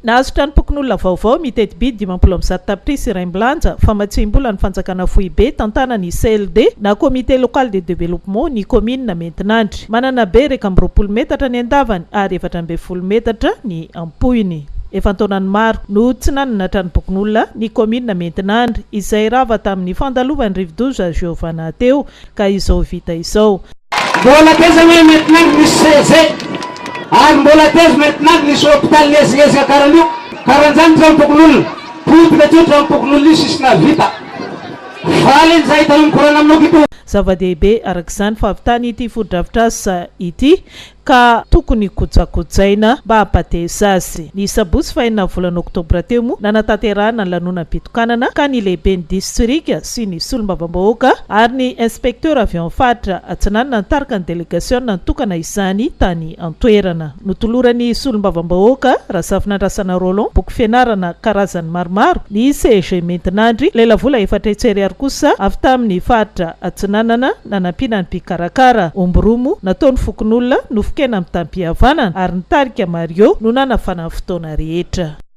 nahazo tranompokon'olona vaovao mitety bidy 17 tapitrisa iray milanja famatsim-bola ny fanjakana Foibe tantana ny CLD na comité local de développement ny commune na Maintinandry. Manana be reka amby 20 metatra ny andavany ary 20 metatra ny ampoiny. Efa taonany maro no tsy nanana tranompokon'olona ny commune na Maintinandry izay rava tamin'ny fandalovan'ny Rivodoza Giovanna teo ka izao vita izao. Mbola teza hoe Maintinandry misy CG ary mbola teza Maintinandry misy hôpital lezilezika karan'io karan'izany tranompokon'olona potika teo tranompokon'olona io sisina vita valy zay hitany mikorana aminao ito. Zava-dehibe arak'izany fahavitany ity fodrafitrasa ity ka tokony kojakojaina mba hampateza azy. Ny sabosy fahenina volana oktobra teo moa nanatanterahana ny lanonana Fitokanana ka ny lehiben'ny distrika sy ny solombavambahoaka ary ny inspecteur avy amin'ny faritra Atsinanana nitarika ny délégation nitokana izany tany antoerana. Notoloran'ny solombavambahoaka Rasafinandrasana Rolon boky fianarana karazany maromaro ny CG Maintinandry lelavola 4 ary kosa avy tamin'ny faritra Atsinanana nanampiana ny mpikarakara omboromo nataony fokon'olona nofokena amin'ny tampihavanana ary nitarika Mario no nanafana fotoana rehetra.